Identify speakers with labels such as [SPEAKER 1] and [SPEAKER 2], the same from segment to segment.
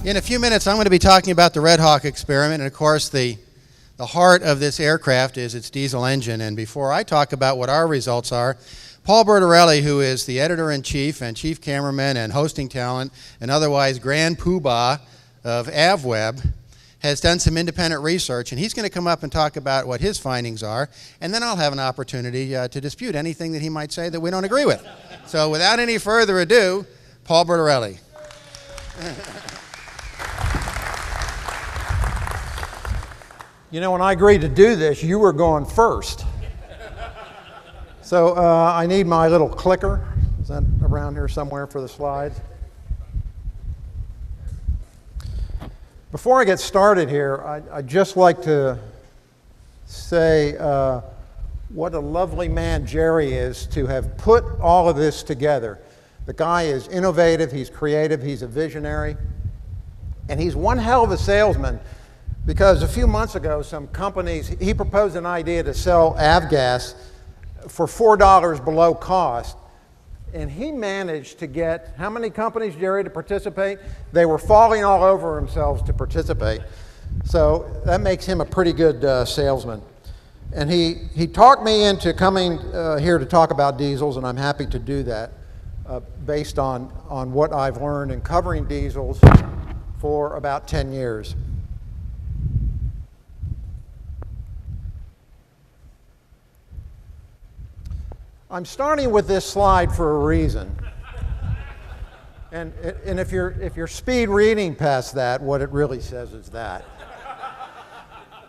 [SPEAKER 1] In a few minutes, I'm going to be talking about the Red Hawk experiment, and of course, the heart of this aircraft is its diesel engine. And before I talk about what our results are, Paul Bertorelli, who is the editor-in-chief and chief cameraman and hosting talent and otherwise grand poobah of AvWeb, has done some independent research, and he's going to come up and talk about what his findings are, and then I'll have an opportunity to dispute anything that he might say that we don't agree with. So without any further ado, Paul Bertorelli.
[SPEAKER 2] You know, when I agreed to do this, you were going first. So I need my little clicker. Is that around here somewhere for the slides? Before I get started here, I'd just like to say what a lovely man Jerry is to have put all of this together. The guy is innovative, he's creative, he's a visionary, and he's one hell of a salesman. Because a few months ago, some companies, he proposed an idea to sell avgas for $4 below cost. And he managed to get, how many companies, Jerry, to participate? They were falling all over themselves to participate. So that makes him a pretty good salesman. And he talked me into coming here to talk about diesels, and I'm happy to do that based on what I've learned in covering diesels for about 10 years. I'm starting with this slide for a reason. And if you're speed reading past that, what it really says is that.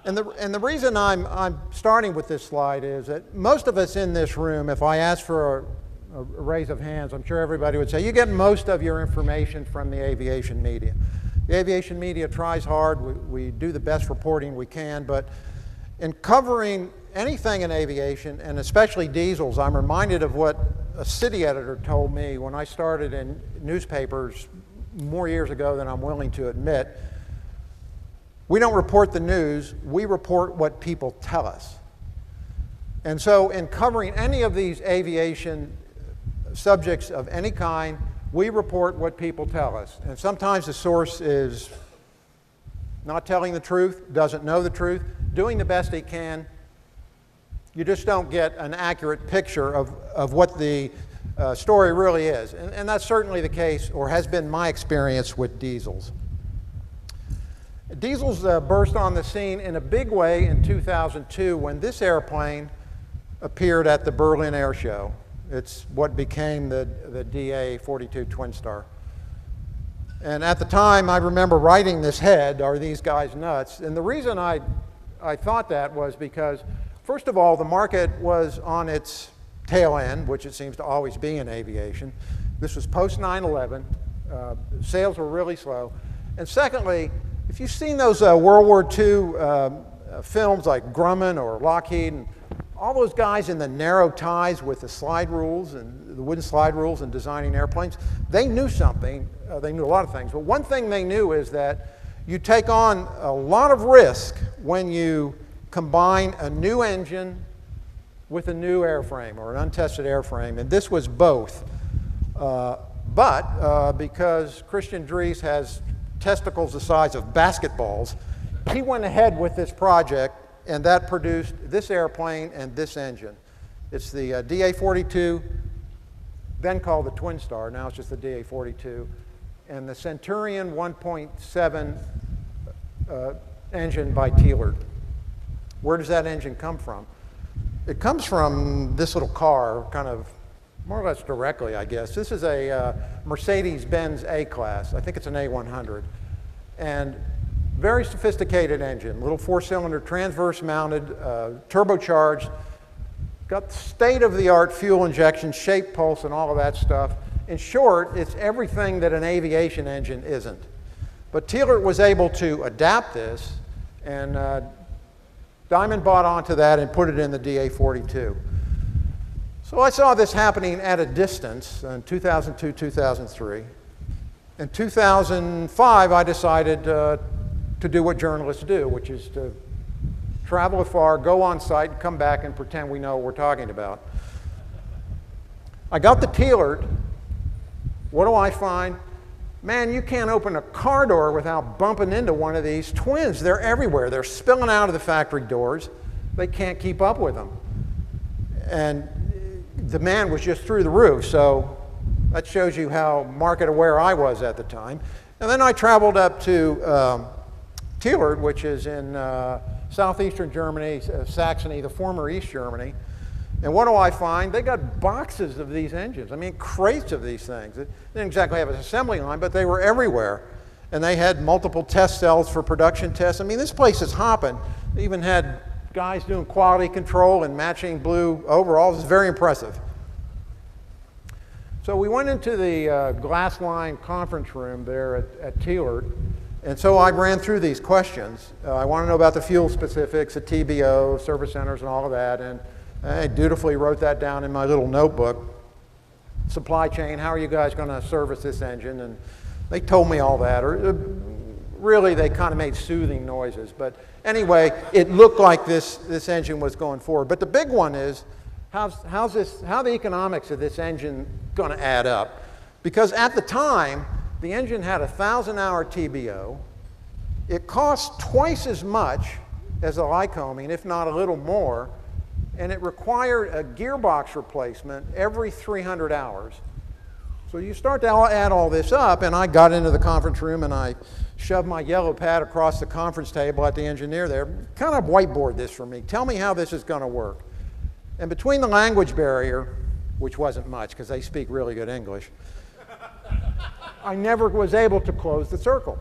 [SPEAKER 2] And the reason I'm starting with this slide is that most of us in this room, if I ask for a raise of hands, I'm sure everybody would say, you get most of your information from the aviation media. The aviation media tries hard. We do the best reporting we can, but in covering anything in aviation, and especially diesels, I'm reminded of what a city editor told me when I started in newspapers more years ago than I'm willing to admit. We don't report the news, we report what people tell us. And so in covering any of these aviation subjects of any kind, we report what people tell us. And sometimes the source is not telling the truth, doesn't know the truth, doing the best he can. You just don't get an accurate picture of what the story really is. And that's certainly the case, or has been my experience with diesels. Diesels burst on the scene in a big way in 2002 when this airplane appeared at the Berlin Air Show. It's what became the DA-42 Twin Star. And at the time, I remember writing this head, "Are these guys nuts?" And the reason I thought that was because, first of all, the market was on its tail end, which it seems to always be in aviation. This was post 9/11. Sales were really slow. And secondly, if you've seen those World War II films like Grumman or Lockheed, and all those guys in the narrow ties with the slide rules and the wooden slide rules and designing airplanes, they knew something. They knew a lot of things. But one thing they knew is that you take on a lot of risk when you combine a new engine with a new airframe or an untested airframe, and this was both. But because Christian Dries has testicles the size of basketballs, he went ahead with this project, and that produced this airplane and this engine. It's the DA-42, then called the Twin Star, now it's just the DA-42, and the Centurion 1.7 engine by Thielert. Where does that engine come from? It comes from this little car, kind of more or less directly, I guess. This is a Mercedes-Benz A-Class. I think it's an A100. And very sophisticated engine, little four-cylinder transverse mounted, turbocharged, got state-of-the-art fuel injection, shape pulse, and all of that stuff. In short, it's everything that an aviation engine isn't. But Thielert was able to adapt this, and Diamond bought onto that and put it in the DA-42. So I saw this happening at a distance in 2002, 2003. In 2005, I decided to do what journalists do, which is to travel afar, go on site, come back and pretend we know what we're talking about. I got the Thielert. What do I find? Man, you can't open a car door without bumping into one of these twins. They're everywhere. They're spilling out of the factory doors. They can't keep up with them. And demand was just through the roof. So that shows you how market aware I was at the time. And then I traveled up to Thielert, which is in southeastern Germany, Saxony, the former East Germany. And what do I find? They got boxes of these engines. I mean, crates of these things. They didn't exactly have an assembly line, but they were everywhere. And they had multiple test cells for production tests. I mean, this place is hopping. They even had guys doing quality control and matching blue overalls. It's very impressive. So we went into the glass line conference room there at Thielert. And so I ran through these questions. I want to know about the fuel specifics, the TBO, service centers, and all of that. And I dutifully wrote that down in my little notebook. Supply chain, how are you guys going to service this engine? And they told me all that. Or really, they kind of made soothing noises. But anyway, it looked like this engine was going forward. But the big one is, how the economics of this engine going to add up? Because at the time, the engine had a 1,000-hour TBO. It cost twice as much as a Lycoming, if not a little more. And it required a gearbox replacement every 300 hours. So you start to add all this up, and I got into the conference room and I shoved my yellow pad across the conference table at the engineer there, kind of whiteboard this for me. Tell me how this is going to work. And between the language barrier, which wasn't much because they speak really good English, I never was able to close the circle.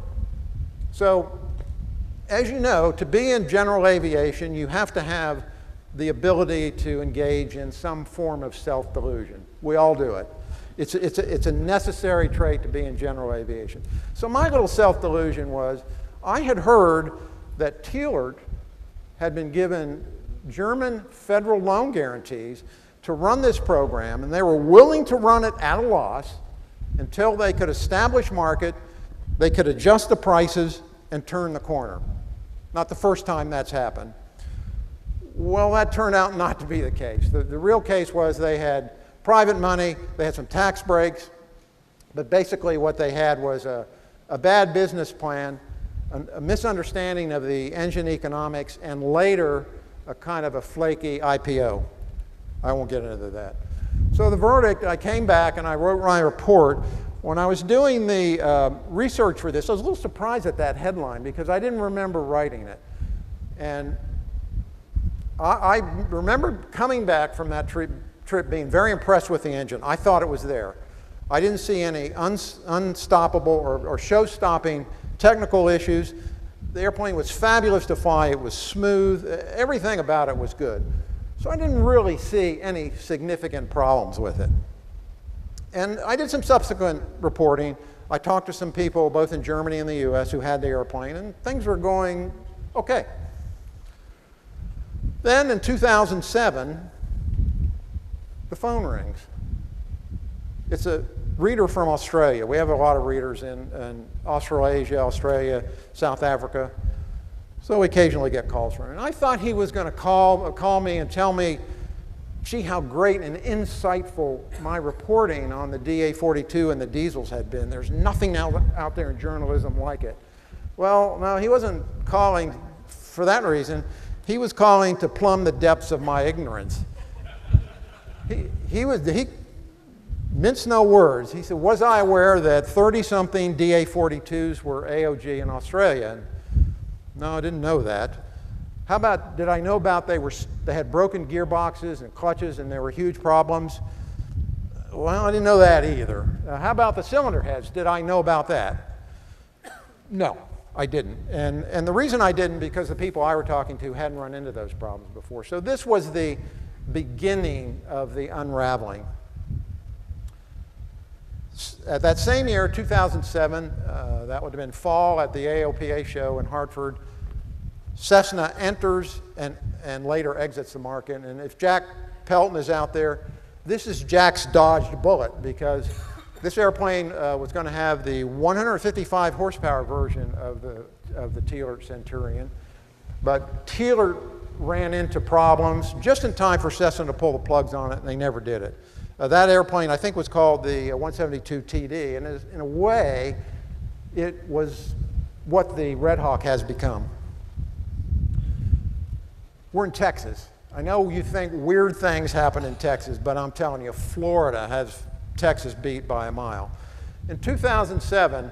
[SPEAKER 2] So as you know, to be in general aviation, you have to have the ability to engage in some form of self-delusion. We all do it. It's a necessary trait to be in general aviation. So my little self-delusion was, I had heard that Thielert had been given German federal loan guarantees to run this program, and they were willing to run it at a loss until they could establish market, they could adjust the prices, and turn the corner. Not the first time that's happened. Well, that turned out not to be the case. The real case was they had private money, they had some tax breaks, but basically what they had was a bad business plan, a misunderstanding of the engine economics, and later a kind of a flaky IPO. I won't get into that. So the verdict, I came back and I wrote my report. When I was doing the research for this, I was a little surprised at that headline because I didn't remember writing it. And I remember coming back from that trip being very impressed with the engine. I thought it was there. I didn't see any unstoppable or show-stopping technical issues. The airplane was fabulous to fly. It was smooth. Everything about it was good. So I didn't really see any significant problems with it. And I did some subsequent reporting. I talked to some people both in Germany and the US who had the airplane, and things were going okay. Then in 2007, the phone rings. It's a reader from Australia. We have a lot of readers in Australasia, Australia, South Africa. So we occasionally get calls from him. And I thought he was going to call me and tell me, gee, how great and insightful my reporting on the DA-42 and the diesels had been. There's nothing out there in journalism like it. Well, no, he wasn't calling for that reason. He was calling to plumb the depths of my ignorance. He minced no words. He said, was I aware that 30-something DA-42s were AOG in Australia? And, no, I didn't know that. How about, did I know about they had broken gearboxes and clutches and there were huge problems? Well, I didn't know that either. How about the cylinder heads? Did I know about that? No, I didn't. And the reason I didn't, because the people I were talking to hadn't run into those problems before. So this was the beginning of the unraveling. At that same year, 2007, that would have been fall at the AOPA show in Hartford, Cessna enters and later exits the market. And if Jack Pelton is out there, this is Jack's dodged bullet, because this airplane was going to have the 155 horsepower version of the Thielert Centurion. But Thielert ran into problems just in time for Cessna to pull the plugs on it, and they never did it. That airplane, I think, was called the 172 TD, and in a way, it was what the Red Hawk has become. We're in Texas. I know you think weird things happen in Texas, but I'm telling you, Florida has Texas beat by a mile. In 2007,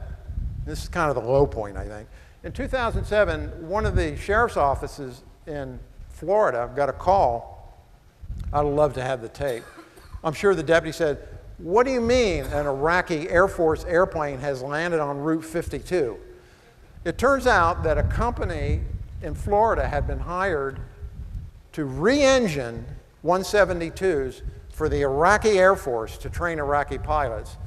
[SPEAKER 2] this is kind of the low point, I think. In 2007, one of the sheriff's offices in Florida got a call. I'd love to have the tape. I'm sure the deputy said, "What do you mean an Iraqi Air Force airplane has landed on Route 52? It turns out that a company in Florida had been hired to re-engine 172s for the Iraqi Air Force to train Iraqi pilots.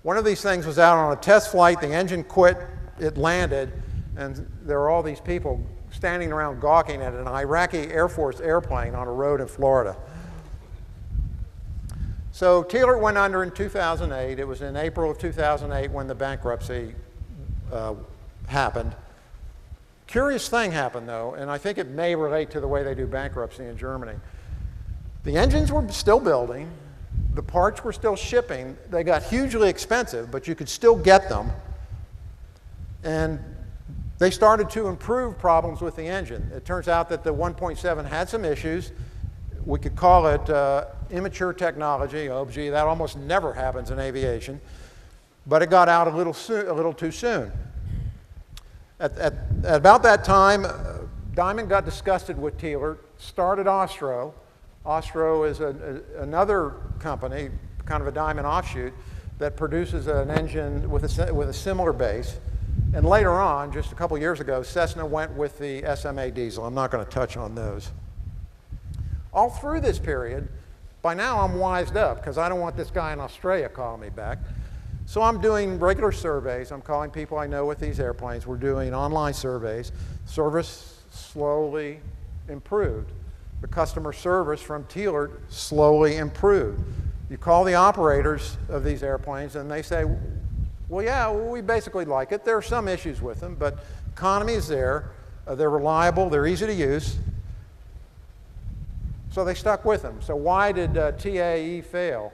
[SPEAKER 2] One of these things was out on a test flight, the engine quit, it landed, and there were all these people standing around gawking at an Iraqi Air Force airplane on a road in Florida. So Thielert went under in 2008. It was in April of 2008 when the bankruptcy happened. Curious thing happened, though, and I think it may relate to the way they do bankruptcy in Germany. The engines were still building. The parts were still shipping. They got hugely expensive, but you could still get them. And they started to improve problems with the engine. It turns out that the 1.7 had some issues. We could call it immature technology. Oh, gee, that almost never happens in aviation. But it got out a little too soon. At about that time, Diamond got disgusted with Thielert, started Ostro. Ostro is another company, kind of a Diamond offshoot, that produces an engine with a similar base. And later on, just a couple years ago, Cessna went with the SMA diesel. I'm not going to touch on those. All through this period, by now I'm wised up because I don't want this guy in Australia calling me back. So I'm doing regular surveys. I'm calling people I know with these airplanes. We're doing online surveys. Service slowly improved. The customer service from Thielert slowly improved. You call the operators of these airplanes and they say, well, yeah, we basically like it. There are some issues with them, but economy is there. They're reliable. They're easy to use. So they stuck with them. So why did TAE fail?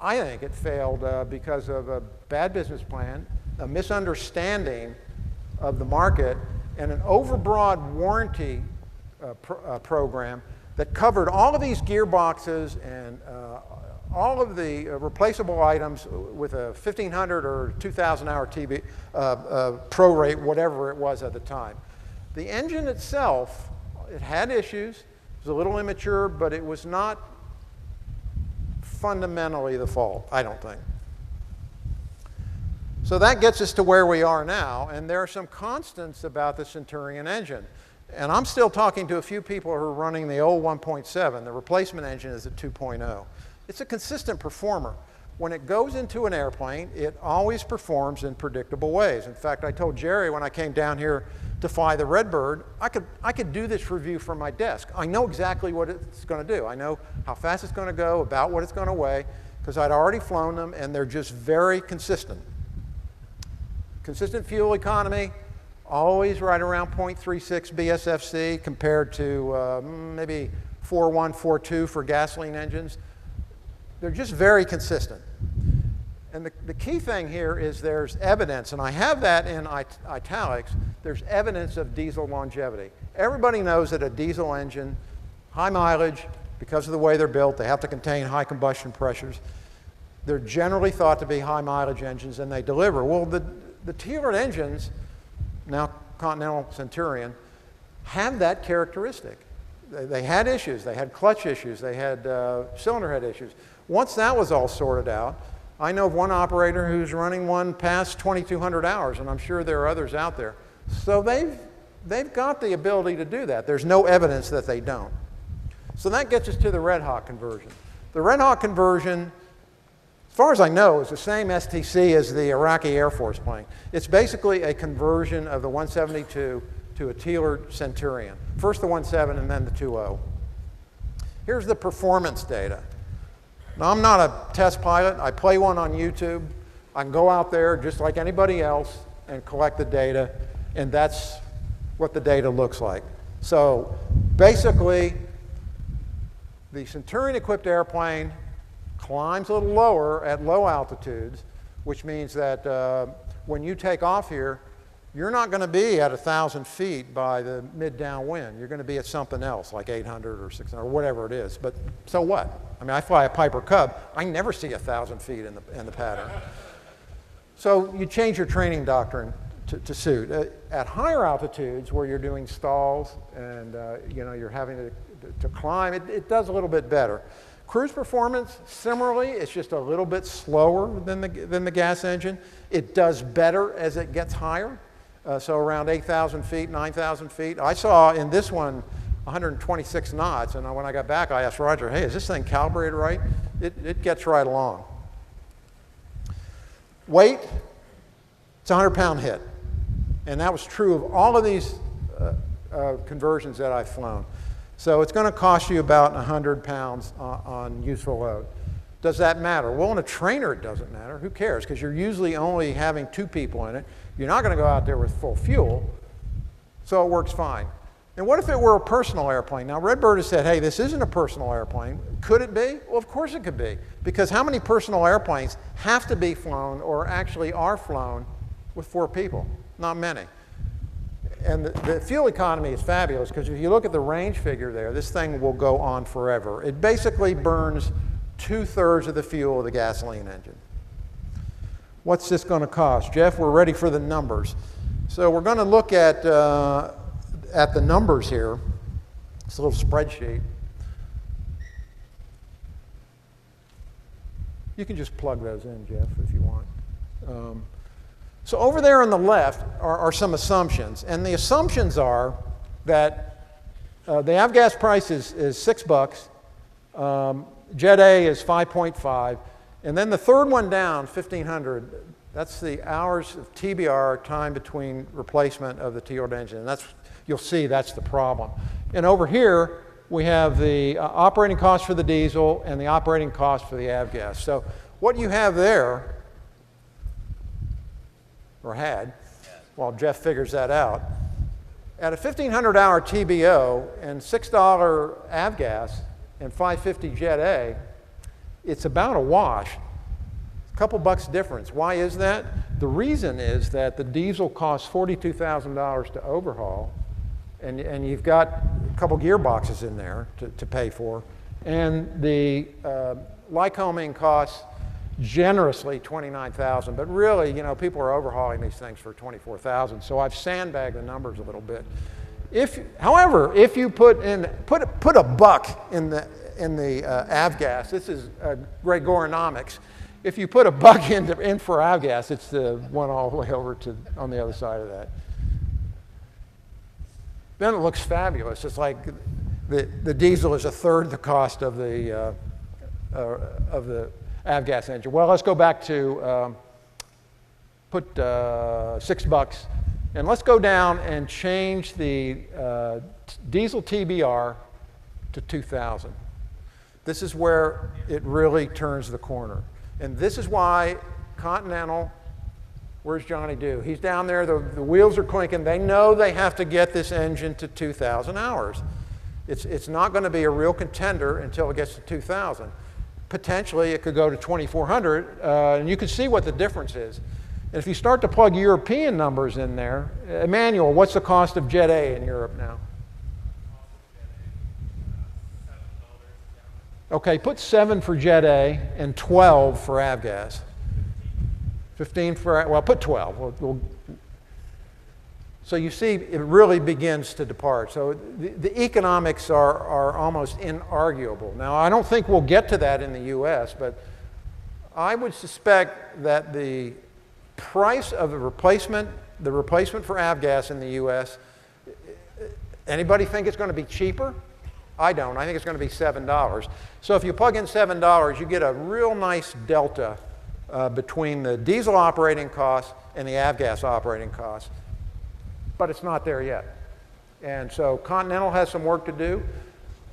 [SPEAKER 2] I think it failed because of a bad business plan, a misunderstanding of the market, and an overbroad warranty program that covered all of these gearboxes and all of the replaceable items with a 1,500 or 2,000 hour TB prorate, whatever it was at the time. The engine itself, it had issues. It was a little immature, but it was not fundamentally the fault, I don't think. So that gets us to where we are now, and there are some constants about the Centurion engine. And I'm still talking to a few people who are running the old 1.7. The replacement engine is at 2.0. It's a consistent performer. When it goes into an airplane, it always performs in predictable ways. In fact, I told Jerry when I came down here to fly the Redbird, I could do this review from my desk. I know exactly what it's going to do. I know how fast it's going to go, about what it's going to weigh, because I'd already flown them, and they're just very consistent. Consistent fuel economy, always right around 0.36 BSFC compared to maybe 4.1, 4.2 for gasoline engines. They're just very consistent. And the key thing here is there's evidence, and I have that in italics, there's evidence of diesel longevity. Everybody knows that a diesel engine, high mileage, because of the way they're built, they have to contain high combustion pressures. They're generally thought to be high mileage engines, and they deliver. Well, the Thielert engines, now Continental Centurion, have that characteristic. They had issues. They had clutch issues. They had cylinder head issues. Once that was all sorted out, I know of one operator who's running one past 2,200 hours, and I'm sure there are others out there. So they've got the ability to do that. There's no evidence that they don't. So that gets us to the Red Hawk conversion. The Red Hawk conversion, as far as I know, is the same STC as the Iraqi Air Force plane. It's basically a conversion of the 172 to a Thielert Centurion. First the 1.7 and then the 2.0. Here's the performance data. Now, I'm not a test pilot. I play one on YouTube. I can go out there just like anybody else and collect the data, and that's what the data looks like. So basically, the Centurion-equipped airplane climbs a little lower at low altitudes, which means that when you take off here, you're not going to be at 1,000 feet by the mid-downwind. You're going to be at something else, like 800 or 600 or whatever it is. But so what? I mean, I fly a Piper Cub. I never see 1,000 feet in the pattern. So you change your training doctrine to suit. At higher altitudes, where you're doing stalls and you're having to climb, it does a little bit better. Cruise performance, similarly, it's just a little bit slower than the gas engine. It does better as it gets higher. So around 8,000 feet, 9,000 feet. I saw in this one 126 knots, and when I got back, I asked Roger, hey, is this thing calibrated right? It gets right along. Weight, it's a 100-pound hit. And that was true of all of these conversions that I've flown. So it's going to cost you about 100 pounds on useful load. Does that matter? Well, in a trainer, it doesn't matter. Who cares? Because you're usually only having 2 people in it. You're not going to go out there with full fuel, so it works fine. And what if it were a personal airplane? Now, Redbird has said, hey, this isn't a personal airplane. Could it be? Well, of course it could be. Because how many personal airplanes have to be flown or actually are flown with 4 people? Not many. And the fuel economy is fabulous because if you look at the range figure there, this thing will go on forever. It basically burns 2/3 of the fuel of the gasoline engine. What's this going to cost? Jeff, we're ready for the numbers. So we're going to look at the numbers here. It's a little spreadsheet. You can just plug those in, Jeff, if you want. So over there on the left are some assumptions. And the assumptions are that the avgas price is $6. Jet A is 5.5. And then the third one down, 1,500, that's the hours of TBR, time between replacement of the Thielert engine. And you'll see that's the problem. And over here, we have the operating cost for the diesel and the operating cost for the avgas. So what you have there, or had, while Jeff figures that out, at a 1,500-hour TBO and $6 avgas and $5.50 Jet A, it's about a wash. A couple bucks difference. Why is that? The reason is that the diesel costs $42,000 to overhaul, and you've got a couple gearboxes in there to pay for, and the Lycoming costs generously $29,000, but really, people are overhauling these things for $24,000. So I've sandbagged the numbers a little bit. However, if you put a buck in the avgas, this is Gregorynomics. If you put a buck in for avgas, it's the one all the way over to on the other side of that. Then it looks fabulous. It's like the diesel is 1/3 the cost of the avgas engine. Well, let's go back to put $6, and let's go down and change the diesel TBR to 2,000. This is where it really turns the corner. And this is why Continental, where's Johnny Dew? He's down there, the wheels are clinking. They know they have to get this engine to 2,000 hours. It's not going to be a real contender until it gets to 2,000. Potentially, it could go to 2,400, and you can see what the difference is. And if you start to plug European numbers in there, Emmanuel, what's the cost of Jet A in Europe now? Okay, put 7 for Jet A and 12 for avgas. 15 for, well, put 12. So you see, it really begins to depart. So the economics are almost inarguable. Now, I don't think we'll get to that in the US, but I would suspect that the price of the replacement for avgas in the US, anybody think it's going to be cheaper? I don't. I think it's going to be $7. So if you plug in $7, you get a real nice delta between the diesel operating costs and the avgas operating costs. But it's not there yet. And so Continental has some work to do.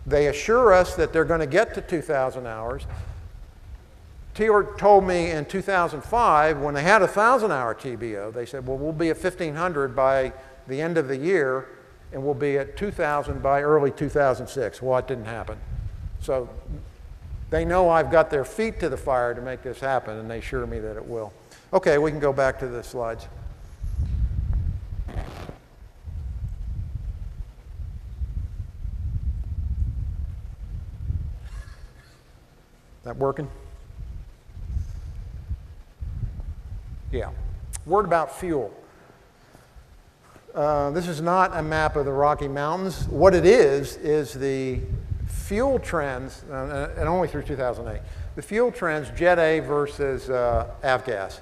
[SPEAKER 2] They assure us that they're going to get to 2,000 hours. Thielert told me in 2005, when they had a 1,000-hour TBO, they said, well, we'll be at 1,500 by the end of the year, and we'll be at 2,000 by early 2006. Well, it didn't happen. So they know I've got their feet to the fire to make this happen, and they assure me that it will. Okay, we can go back to the slides. That working? Yeah. Word about fuel. This is not a map of the Rocky Mountains. What it is the fuel trends, and only through 2008, the fuel trends, Jet A versus avgas.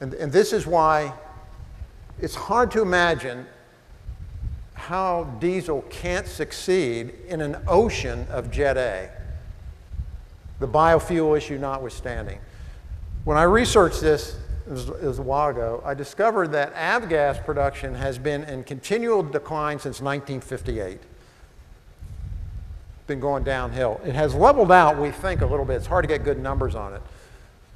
[SPEAKER 2] And this is why it's hard to imagine how diesel can't succeed in an ocean of Jet A, the biofuel issue notwithstanding. When I researched this, it was a while ago, I discovered that avgas production has been in continual decline since 1958. Been going downhill. It has leveled out, we think, a little bit. It's hard to get good numbers on it.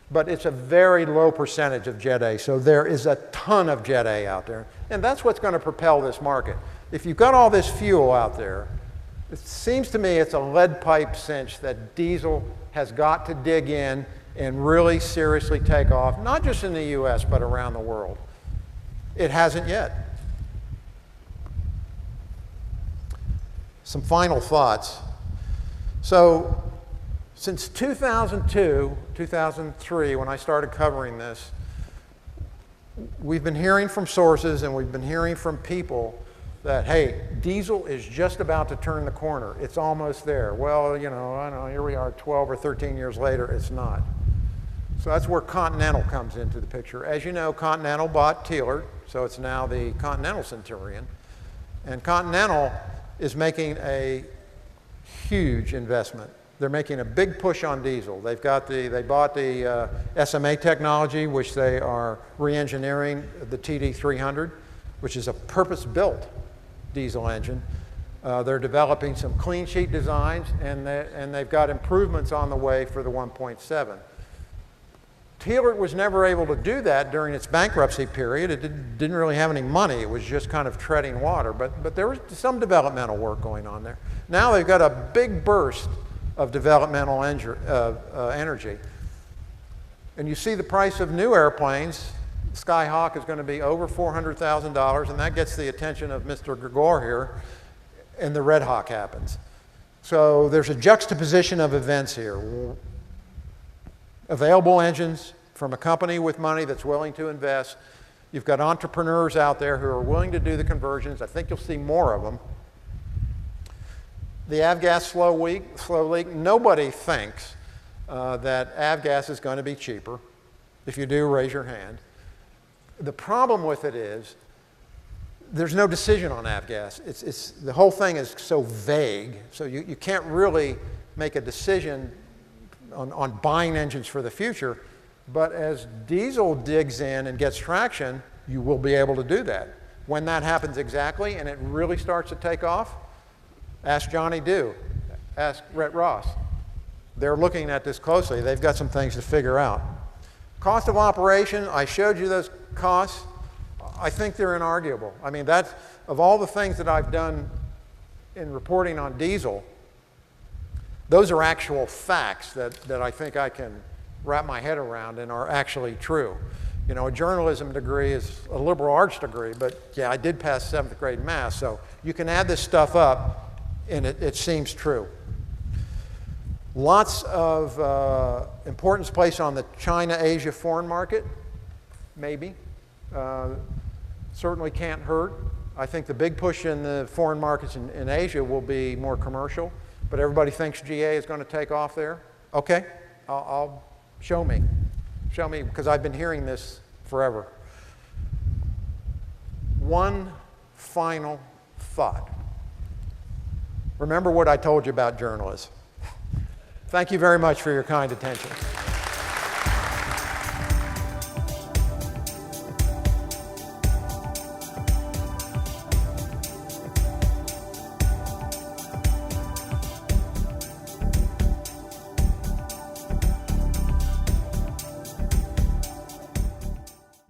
[SPEAKER 2] But it's a very low percentage of Jet A. So there is a ton of Jet A out there. And that's what's going to propel this market. If you've got all this fuel out there, it seems to me it's a lead pipe cinch that diesel has got to dig in and really seriously take off, not just in the US, but around the world. It hasn't yet. Some final thoughts. So, since 2002, 2003, when I started covering this, we've been hearing from sources and we've been hearing from people that, hey, diesel is just about to turn the corner. It's almost there. Well, you know, I don't know, here we are 12 or 13 years later, it's not. So that's where Continental comes into the picture. As you know, Continental bought Thielert, so it's now the Continental Centurion. And Continental is making a huge investment. They're making a big push on diesel. They bought the SMA technology, which they are re-engineering the TD300, which is a purpose-built diesel engine. They're developing some clean sheet designs, and they've got improvements on the way for the 1.7. Thielert was never able to do that during its bankruptcy period. It didn't really have any money. It was just kind of treading water. But there was some developmental work going on there. Now they've got a big burst of developmental energy. And you see the price of new airplanes. Skyhawk is going to be over $400,000, and that gets the attention of Mr. Gregor here, and the Red Hawk happens. So there's a juxtaposition of events here. Available engines from a company with money that's willing to invest. You've got entrepreneurs out there who are willing to do the conversions. I think you'll see more of them. The avgas slow leak, nobody thinks that avgas is going to be cheaper. If you do, raise your hand. The problem with it is there's no decision on avgas. The whole thing is so vague, so you can't really make a decision on buying engines for the future. But as diesel digs in and gets traction, you will be able to do that. When that happens exactly and it really starts to take off, ask Johnny Dew, ask Rhett Ross. They're looking at this closely. They've got some things to figure out. Cost of operation, I showed you those costs. I think they're inarguable. I mean, that's, of all the things that I've done in reporting on diesel, those are actual facts that I think I can wrap my head around and are actually true. You know, a journalism degree is a liberal arts degree, but yeah, I did pass 7th grade math, so you can add this stuff up and it seems true. Lots of importance placed on the China-Asia foreign market, maybe. Certainly can't hurt. I think the big push in the foreign markets in Asia will be more commercial, but everybody thinks GA is going to take off there. Okay, I'll show me. Show me, because I've been hearing this forever. One final thought. Remember what I told you about journalists. Thank you very much for your kind attention.